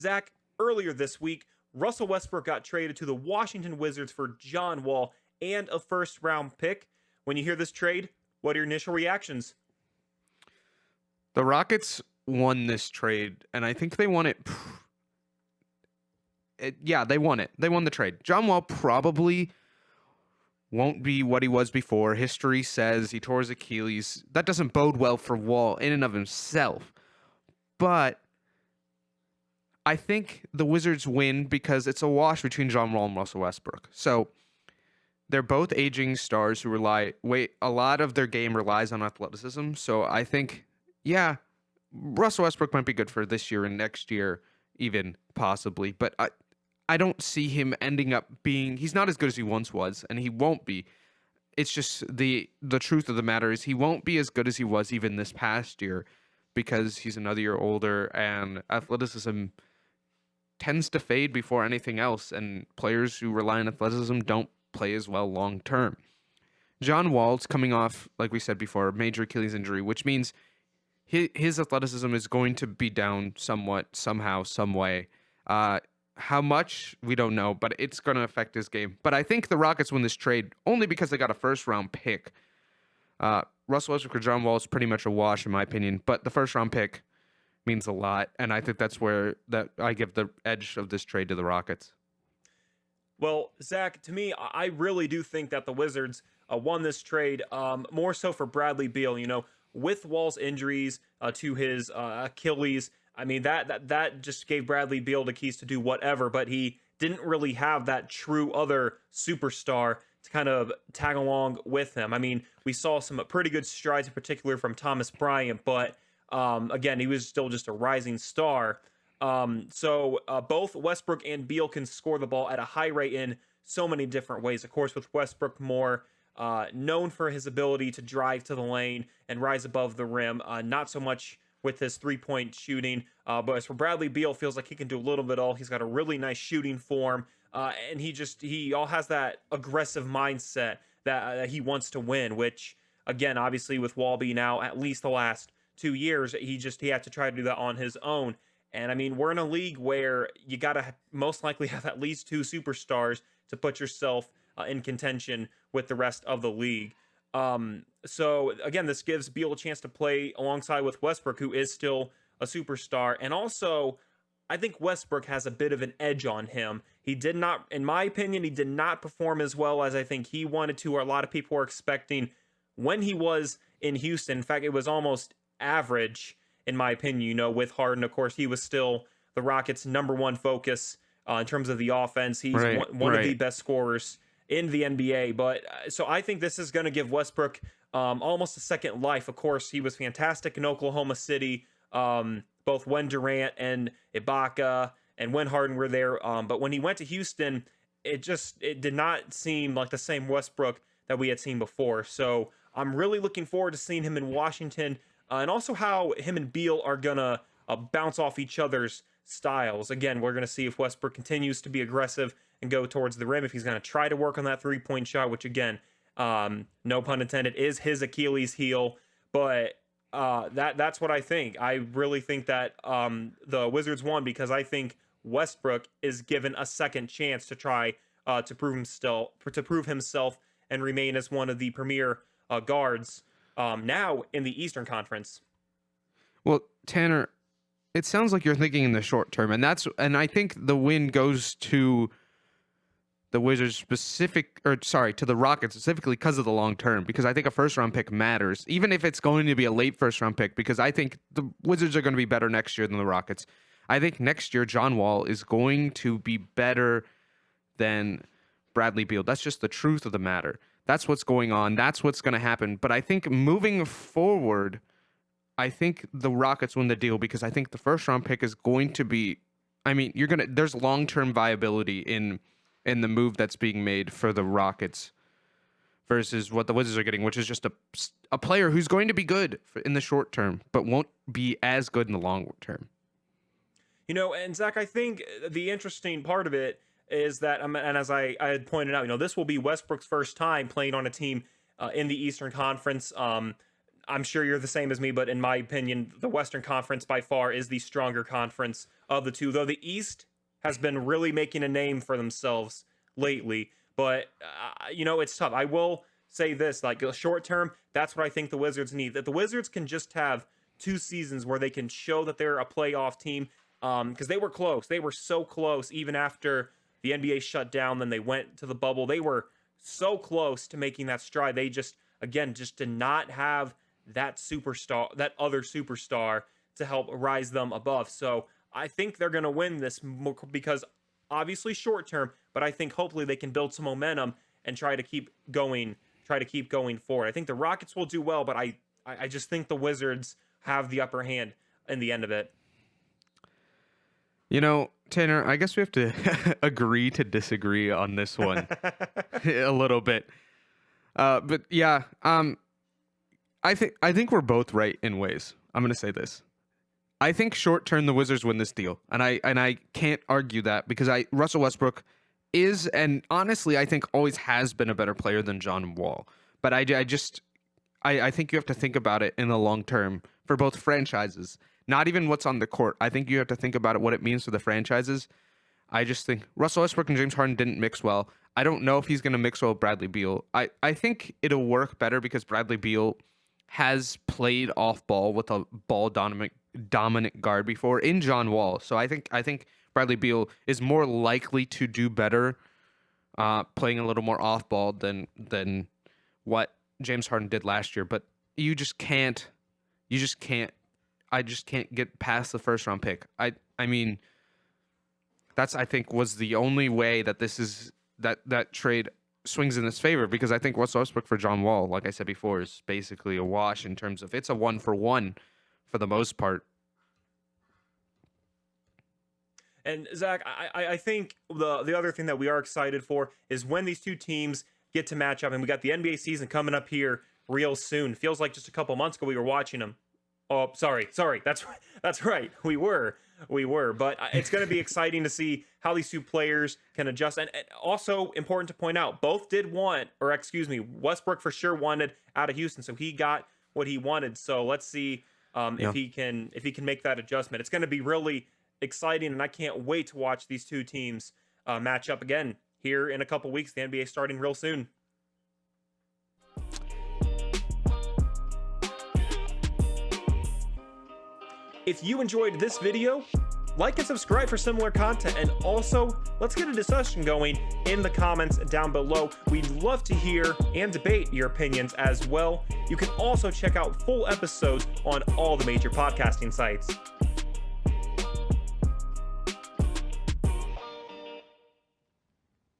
Zach, earlier this week, Russell Westbrook got traded to the Washington Wizards for John Wall and a first round pick. When you hear this trade, what are your initial reactions? The Rockets won this trade, and I think they won it. Yeah, they won it. They won the trade. John Wall probably won't be what he was before. History says he tore his Achilles. That doesn't bode well for Wall in and of himself. But I think the Wizards win because it's a wash between John Wall and Russell Westbrook. So they're both aging stars who a lot of their game relies on athleticism. So I think, yeah, Russell Westbrook might be good for this year and next year, even possibly. But I don't see him ending up being, he's not as good as he once was, and he won't be. It's just the truth of the matter is he won't be as good as he was even this past year because he's another year older and athleticism tends to fade before anything else, and players who rely on athleticism don't play as well long term. John Wall's coming off, like we said before, a major Achilles injury, which means his athleticism is going to be down somewhat, somehow, some way. How much, we don't know, but it's going to affect his game. But I think the Rockets win this trade only because they got a first-round pick. Russell Westbrook or John Wall is pretty much a wash, in my opinion, but the first-round pick means a lot, and I think that's where I give the edge of this trade to the Rockets. Well, Zach, to me, I really do think that the Wizards won this trade more so for Bradley Beal. You know, with Wall's injuries to his Achilles, I mean, that just gave Bradley Beal the keys to do whatever, but he didn't really have that true other superstar to kind of tag along with him. I mean, we saw some pretty good strides, in particular from Thomas Bryant, but again, he was still just a rising star. So both Westbrook and Beal can score the ball at a high rate in so many different ways. Of course, with Westbrook more known for his ability to drive to the lane and rise above the rim, not so much with his three-point shooting. But as for Bradley Beal, feels like he can do a little bit all. He's got a really nice shooting form, and he all has that aggressive mindset that he wants to win. Which again, obviously, with Wall being out at least the last 2 years, he had to try to do that on his own. And I mean, we're in a league where you got to most likely have at least two superstars to put yourself in contention with the rest of the league. So again, this gives Beal a chance to play alongside with Westbrook, who is still a superstar. And also, I think Westbrook has a bit of an edge on him. He did not, in my opinion, he did not perform as well as I think he wanted to, or a lot of people were expecting when he was in Houston. In fact, it was almost average, in my opinion. You know, with Harden, of course, he was still the Rockets' number one focus in terms of the offense. He's one of the best scorers in the NBA. But so I think this is going to give Westbrook almost a second life. Of course, he was fantastic in Oklahoma City, both when Durant and Ibaka and when Harden were there. But when he went to Houston, it did not seem like the same Westbrook that we had seen before. So I'm really looking forward to seeing him in Washington. And also how him and Beal are going to bounce off each other's styles. Again, we're going to see if Westbrook continues to be aggressive and go towards the rim, if he's going to try to work on that three-point shot, which again, no pun intended, is his Achilles heel. But that's what I think. I really think that the Wizards won because I think Westbrook is given a second chance to try to prove himself and remain as one of the premier guards now in the Eastern Conference. Well, Tanner, it sounds like you're thinking in the short term, and I think the win goes to the Wizards to the Rockets specifically because of the long term, because I think a first round pick matters, even if it's going to be a late first round pick, because I think the Wizards are going to be better next year than the Rockets. I think next year John Wall is going to be better than Bradley Beal. That's just the truth of the matter. That's what's going on. That's what's going to happen. But I think moving forward, I think the Rockets win the deal because I think the first round pick is going to be, I mean, there's long-term viability in the move that's being made for the Rockets versus what the Wizards are getting, which is just a player who's going to be good in the short term, but won't be as good in the long term. You know, and Zach, I think the interesting part of it is that, and as I had pointed out, you know, this will be Westbrook's first time playing on a team in the Eastern Conference. I'm sure you're the same as me, but in my opinion, the Western Conference by far is the stronger conference of the two, though the East has been really making a name for themselves lately. But, it's tough. I will say this, like, short term, that's what I think the Wizards need. That the Wizards can just have 2 seasons where they can show that they're a playoff team, because they were close. They were so close even after the NBA shut down, then they went to the bubble. They were so close to making that stride. They just did not have that superstar, that other superstar to help rise them above. So I think they're going to win this because obviously short term, but I think hopefully they can build some momentum and try to keep going forward. I think the Rockets will do well, but I just think the Wizards have the upper hand in the end of it. Tanner, I guess we have to agree to disagree on this one a little bit. But yeah, I think we're both right in ways. I'm going to say this. I think short term the Wizards win this deal, and I can't argue that because Russell Westbrook is, and honestly I think always has been, a better player than John Wall. But I think you have to think about it in the long term for both franchises. Not even what's on the court. I think you have to think about it, what it means for the franchises. I just think Russell Westbrook and James Harden didn't mix well. I don't know if he's going to mix well with Bradley Beal. I think it'll work better because Bradley Beal has played off ball with a ball dominant guard before in John Wall. So I think Bradley Beal is more likely to do better playing a little more off ball than what James Harden did last year. But I just can't get past the first round pick. I mean, that's, I think, was the only way that that trade swings in his favor, because I think Russell Westbrook for John Wall, like I said before, is basically a wash in terms of it's a 1-for-1 for the most part. And Zach, I think the other thing that we are excited for is when these two teams get to match up, and we got the NBA season coming up here real soon. Feels like just a couple months ago we were watching them. Oh, sorry. That's right. We were, but it's going to be exciting to see how these two players can adjust. And also important to point out, both did want, or excuse me, Westbrook for sure wanted out of Houston, so he got what he wanted. So let's see if he can make that adjustment. It's going to be really exciting, and I can't wait to watch these two teams match up again here in a couple weeks. The NBA starting real soon. If you enjoyed this video, like and subscribe for similar content, and also let's get a discussion going in the comments down below. We'd love to hear and debate your opinions as well. You can also check out full episodes on all the major podcasting sites.